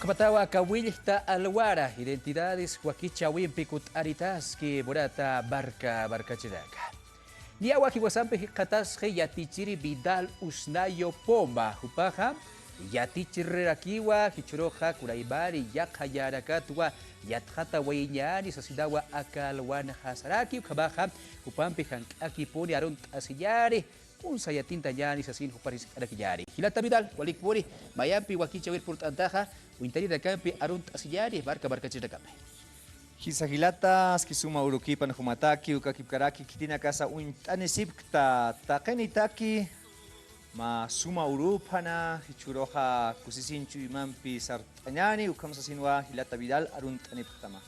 Ukmatawa kawilta alwara identidades huaquichawin pikut aritas que borata barca chedaka. Niawa kiwasampe katasje yatichiri Vidal Usnayo Pomba hupaja yatichirrakiwa hichuroja kuraibari yakhayarakatwa yatjata waiñani sasidawa akalwan hasaraki kabaja upampe hankaki poni arunt asiyari un sayatinta yani sasin huparis arakiyari hilata Vidal walikpuri mayampi wakichawir purtantaja uintari rakampi arunt asiyari barca chirakampe. Hisagilata skisuma urukipan humataki ukakipkaraki kitina kasa uintanesipkta takenitaki ma suma urupana hichuroja kusisinchu imampi sartañani ukamsasinwa hilata Vidal aruntanipktama.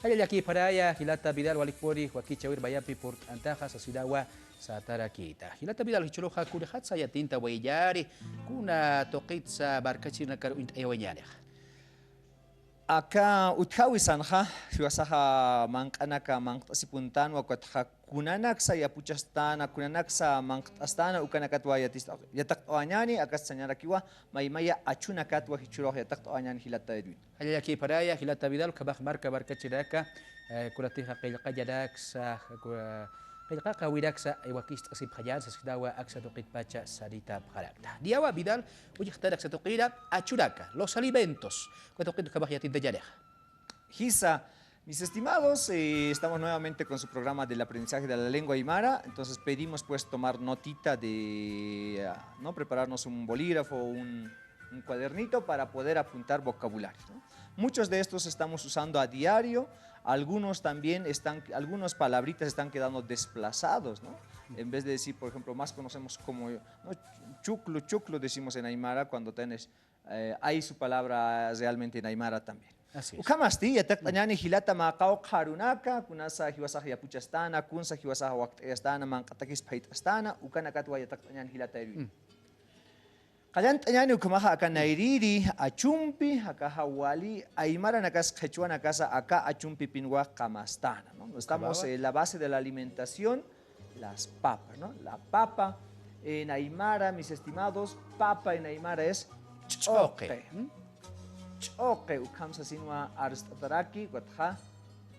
Ayayaki paraya hilata Vidal walikpori wakichawir bayampi purtantaja sasidawa satarakita. Hilata Vidal hichuroja kurehatsa yatinta wayari kuna toqitsa barkachina karu ayawanyani. Acá utkawi sanja hiwasaja mankanaka manqtasipuntan wakatja kunanaksa yapuchastana kunanaksa manqtastana ukanakatwa yataqtoañani akastsañarakiwa maymaya achunakatwa hichuroja yataqtoañani hilata edwin. Ayayaki paraya hilata Vidal kabaj barca chiraka kuratija qillqallaraksa qillqaqa wiraksa iwakist asiphayan sasidawa aksa tuqitpacha sarita pharakta. Diawa Vidal uyiqtarak satuqira achuraka los alimentos kuatuqit kabaj yatinta yareja. Hisa, mis estimados, estamos nuevamente con su programa del aprendizaje de la lengua aymara. Entonces pedimos pues tomar notita de no prepararnos un bolígrafo o un cuadernito para poder apuntar vocabulario, ¿no? Muchos de estos estamos usando a diario, algunos también algunas palabritas están quedando desplazados, ¿no? En vez de decir, por ejemplo, más conocemos como ¿no? Chuclo decimos en aymara cuando tienes hay su palabra realmente en aymara también. Así es. Ukamasti yataqtañani hilata maqaw qarunaka kunasa hiwasaja yapuchastana kunsa hiwasaja waqt'ayastana manqatakis phaitastana ukanakatwa yataqtañani hilata erwin. Qallantañani ukamaja acá nairiri achumpi acá hawali aymara nakas quechua nakasa acá achumpi pinwa kamastana, ¿no? Estamos en la base de la alimentación, las papas, ¿no? La papa en aymara, mis estimados, papa en aymara es choque. Choque ukamsa sinwa aristataraki watja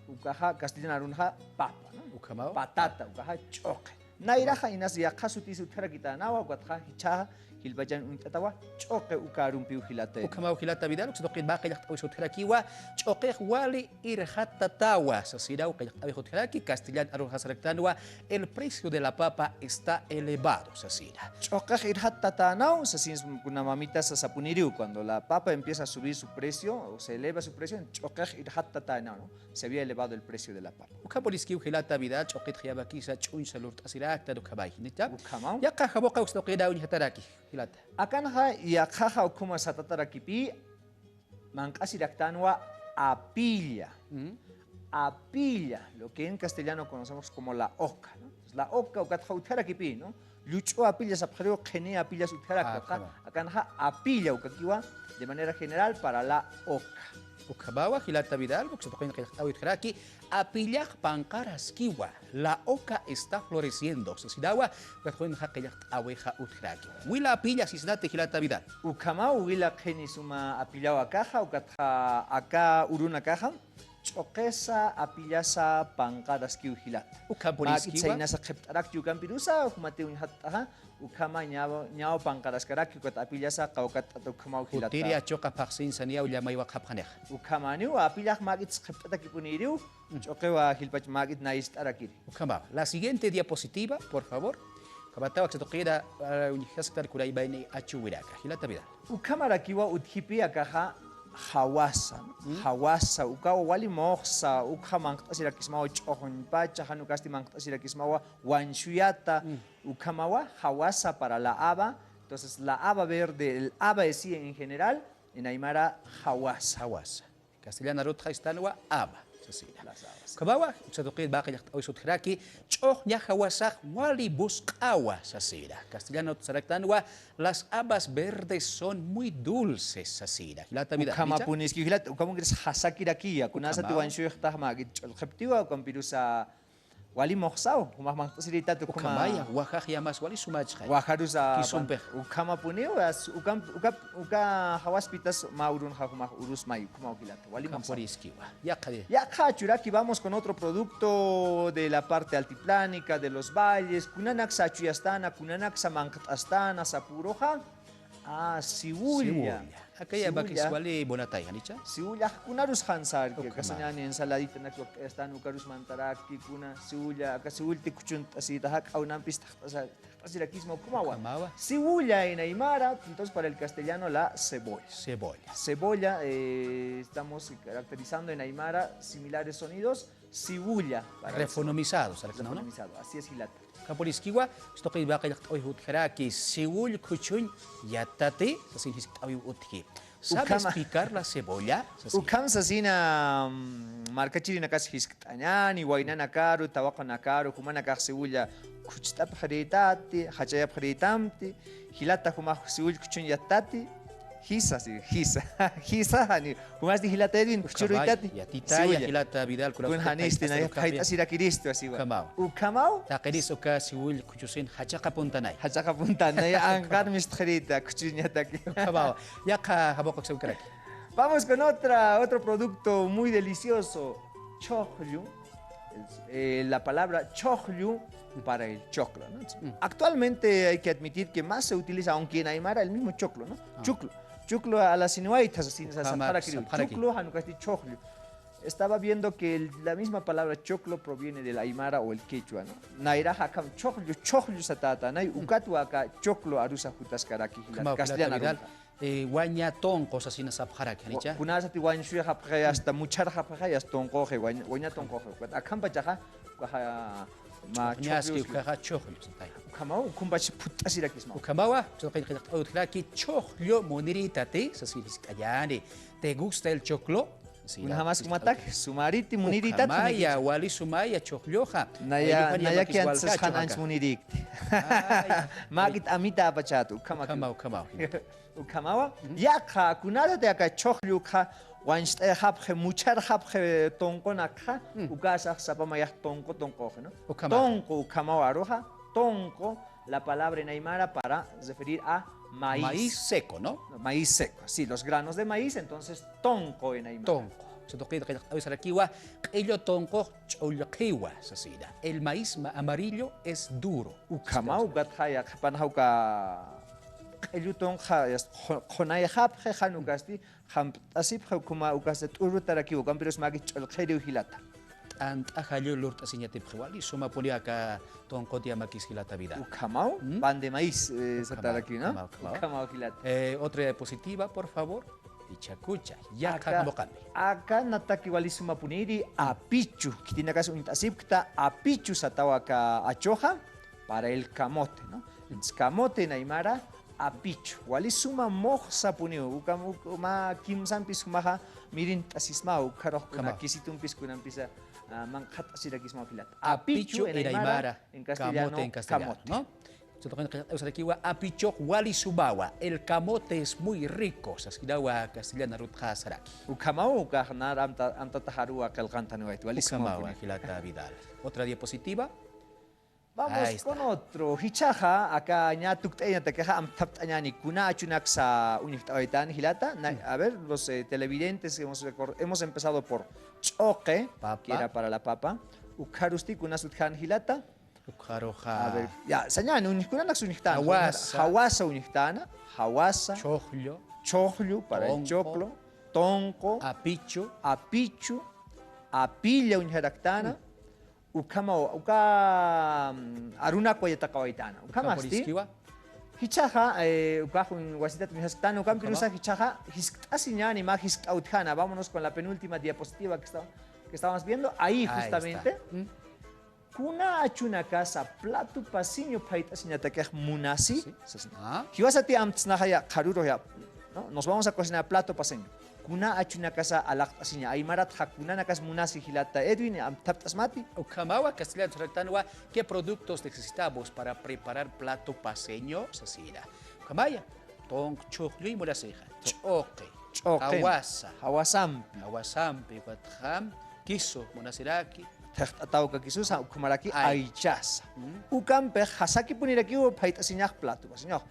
ukaja castellana arunja papa, ¿no? Ukamao patata ukaja choque. Nairaja inas yakasutis utarakita nawa watja hichaja hilbajan untatawa choque ukarumpiu hilate. Ukamao hilata Vidal uksudoqin baqi yaqtawi sutirakiwa choque wali irhatatawa sasirau qayaqtawi sutiraki castellan arun hasraktanwa el precio de la papa está elevado sasira. Choque irhatatanao sasins kuna mamita sasapuniriu cuando la papa empieza a subir su precio o se eleva su precio choque irhatatanao, ¿no? Se había elevado el precio de la papa. Ukapoliskiu hilata Vidal choque khiyabakisa chun salurt asirakta dukabai nita. Ukamao Yaqa haboqa usdoqida unihataraki hilata. Akanha yakaja ukuma satatarakipi mancasiractanwa apilla. Apilla, lo que en castellano conocemos como la oca, ¿no? La oca ukatjautarakipi, ¿no? Lucho apilla sapjareo gene apilla sutjaraka. Akanha apilla ukakiwa de manera general para la oca. Ukabawa hilata Vidal uksudoqin qayaqtawi utjaraki apillah pankaraskiwa la oca está floreciendo sasidawa katjuen haqillaqtawi ha utjaraki wila apilla sisnate hilata Vidal Ukama wila gene suma apillawa caja ukatja acá uruna caja choquesa apillasa pankaraskiw hilata. Ukapoliskiwa Maquitsainasa qhiptarak yukampirusa humate unhataja ukama ñaw pankaraskarak ukat apillasa qawkat ukama hilata. utiri achoqa paqsin sania ullamaiwa qhapqanej. Ukamaniu apillah maquits qhiptatakipuniriu choquewa hilpach maquit naistaraki. Ukama la siguiente diapositiva por favor kabatawa uksudoqida unihastar kuraibaini achuwiraka hilata Vidal Ukamarakiwa uthipi akaja hawasa, hawasa ukawa wali moxa ukha manqtasirakismawa ch'ojonpacha hanukasti manqtasirakismawa wanshuyata ukamawa hawasa para la haba. Entonces la haba verde, el haba de sí en general en aymara hawasa. hawasa castellana rutja istanwa aba sasira Las habas. kabawa uksudoqid baqi yaqtawi sutjaraki ch'oq nya hawasaq wali busqawa sasira castellano tsaraktanwa las habas verdes son muy dulces sasira hilata Vidal Ukama puniski hilat ukama ngres hasakirakia kunasa Ukamao. tiwanshuy htah magit cholqeptiwa ukampirusa wali moxao, humah sirita tu Ukamaya, Oaxaca ya más wali sumachka. Waharusa Kisumpej. ukama puneo uka hawaspitas maurun hahumah urus mayu kuma ukilata wali moxao. Camporiskiwa. Ya kade. Ya Churaki, vamos con otro producto de la parte altiplánica, de los valles. Kunanak Sachuyastana, Kunanak Samanktastana, Sapuroja. Ah, Sibulia. Acá ya va que suale bonatay, ¿anicha? Sibulia, Kunarus Hansar, que Ok, casañan ensaladita na están Ucarus Mantaraki, Kuna, Sibulia, acá Sibulti Kuchunt, así, Tahak, Aunampis, Asirakismo, Kumawa. Kamawa. Sibulia en Aymara, entonces para el castellano la cebolla. Cebolla. Cebolla, estamos caracterizando en Aymara similares sonidos. Sibulla. Refonomizados, ¿no? Refonomizado, así es Gilata. Camporiskiwa, esto que iba a caer hoy que Seúl Kuchun yatate, así es hoy utki. ¿Sabes picar la cebolla? Ukam sasina marcachiri nakas hisktañani, wainanakaru, tawakanakaru, kumanakak Sibulla, kuchtap haritati, hachayap haritamti, Gilata humah Sibull kuchun yatati. Hisa, sí, hisa. Hisa, hani. Humas di hilata edwin, kuchuruitati. Ya titaya hilata Vidal kun hanisti na kahit asira kiristo asiwa. Ukamau. Ukamau? Taqiris oka Seúl kuchusin hachaqa puntanay. Hachaqa puntanay angkar mistrita kuchunyataki. Ukamau. Ya ka habokak sa ukaraki. Vamos con otro producto muy delicioso, choclo. La palabra choclo para el choclo, ¿no? Actualmente hay que admitir que más se utiliza, aunque en Aymara el mismo choclo, ¿no? Choclo. Choclo a las sinuaitas, así, choclo, hanukasti choclo. Estaba viendo que la misma palabra choclo proviene del Aymara o el quechua, ¿no? Naira hakam choclo, choclo satata, nay ukatu acá choclo arusa jutaskaraki, castellana. Guañatón, cosas así, nasabharak, ¿anicha? Kunasati guañshuya hapjay hasta muchar hapjay hasta toncoje, guañatón coge. Acampa chaja, ma Ñaski ukaja choclo, santay. Ukamau, kumbach putasirakisma. Ukamawa, utraki choclo moniritate, así es callane. ¿Te gusta el choclo? Jamás kumatak, sumariti muniritat. Ukamaya, wali sumaya chocloja. Naya que antes hanans munirik. Magit amita apachatu, Ukamau. Ukamawa, yakha kunada de acá choclo ka wanst hapje muchar hapje tonko nakha ukasa sapamaya tonko no. Tonko ukamawa roja, tonko la palabra en aymara para referir a maíz. Maíz seco, ¿no? Maíz seco, sí, los granos de maíz, entonces tonko en aymara. Tonko. Se toca que avisarakiwa, ello tonko cholkiwa, sasida. El maíz amarillo es duro. Ukamau gathaya panhauka elutong khonay hapje hanukasti ham asip kuma ukastet urutaraki ukampiros magi cholkheri hilata. Ant ajallo lurt asiñate pjwali suma poliaka tonko dia makis hilata vida. Ukamau pan de maíz sataraki, ¿no? Ukamau hilata. Otra diapositiva, por favor. Ichakucha, ya kakabokame. Acá nataki wali suma puniri apichu, kitinakas untasip kita apichu satawaka achoja para el camote, ¿no? El camote en aymara apichu. Wali suma moja punio, ukama kimsan pis kumaha mirin tasisma ukarok kuna kisitun pis kunan pisa mankat asirakisma filat. Apichu en aymara, en castellano, camote en castellano, ¿no? Apichoc wali subawa. El camote es muy rico. Saskidawa castellana rutja saraki. Ukamau kahnar amta taharua kalkantanuait. Wali Ukamawa hilata Vidal. Otra diapositiva. Vamos con otro. Hichaja, acá ya tukteña te queja amtaptañani kuna achunak sa uniftaoitan hilata. A ver, los televidentes hemos empezado por choque, que era para la papa. Ukarusti kuna sutjan hilata. A ver, ya, sañan, unikuna sunistana. Hawasa uniktana, hawasa. Choclo para el choclo. Tonco. Apichu. Apilla unijaractana. Ukama, aruna koyatakawaitana. Ukama asti. Hichaja, ukajun wasitat mihaskana, ukam pirusa hichaja, hiskasiñani ma hiskautjana. Vámonos con la penúltima diapositiva que estábamos viendo. Ahí justamente. Kuna achuna casa plato pasiño paita siñata que munasi. Hiwasati amtsnahaya karuro ya. Nos vamos a cocinar plato paseño. Kuna achuna casa alak asiña. Aymarat hakuna nakas munasi hilata Edwin amtaptasmati. Ukamawa castellano rectanua, ¿qué productos necesitamos para preparar plato paseño? Sasira. Ukamaya, tong choclo y muraseja. Choque. Hawasa. Hawasampi. Hawasampi, watham, kiso, monasiraki. Atauka kisusa ukumaraki Ay. aichasa. Ukampe hasaki puniraki u paita sinyak plato pasinyo.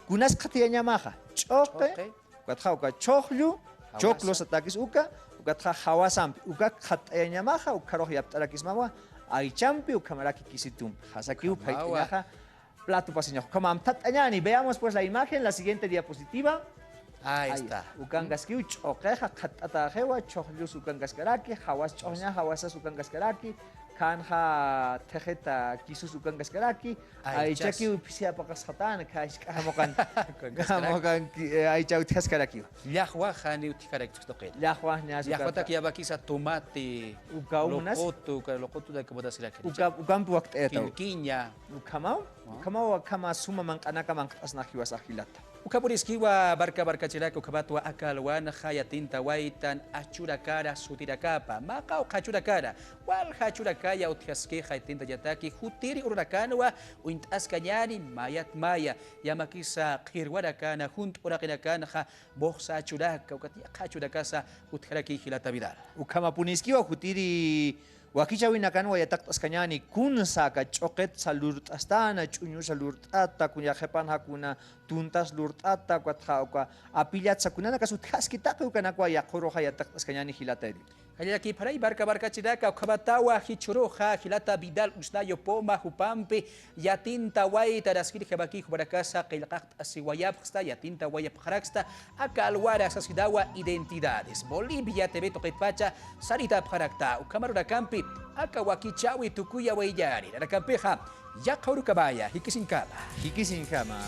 Kunas khatianya maha. Choke. Ukatha uka chokhlu. Choklo satakis ukatha hawasampi. Uka khatanya maha ukaroh yaptarakis mama. Aichampi ukamaraki kisitum. Hasaki u paita plato pasinyo. Como amtatanyani, veamos pues la imagen, la siguiente diapositiva. Ahí está. Ukangaski chokeja khatatajewa chohlus ukangaskaraki hawas chohnya hawasas ukangaskaraki kanja tejeta kisus ukangaskaraki aichaki upisia pakashatan kamokan aicha utaskaraki Llahua hani utikarak tustoqil. llahwa nyas Llahua takiyabakisa tomate, ukaunas loqotu da kabota sirak. ukampu waqt eta Pilquiña. ukamau kama suma manqanaka manqasna hiwasahilata Ukapuriskiwa barka chiraka ukabatwa akalwana hayatinta waitan achurakara sutirakapa maka ukachurakara wal hachurakaya uthaske hayatinta yataki hutiri urakanwa uintaskanyani maya yamakisa qirwarakana hunt urakinakana ha bohsa achuraka ukatia hachurakasa utharaki hilata vidal ukama puniskiwa hutiri Wakichawina kanwa yatak askanyani kun saka choket salurt astana chunyu salurt ata kunya hepan hakuna tuntas lurt ata kwatha apilat sakuna kasut haskita kana kwa yakoro hayatak askanyani hilateri Hayaki parai barka chiraka ukabatawa hichuroja hilata vidal usnayo poma hupampe yatinta waita raskiri hebaki hubarakasa qilqaqt asiwayab khsta yatinta wayab kharaxta akalwara sasidawa identidades Bolivia TV toqitpacha sarita pharakta ukamarura kampi akawakichawi tukuya wayari rakampeja yaqauru kabaya hikisinkama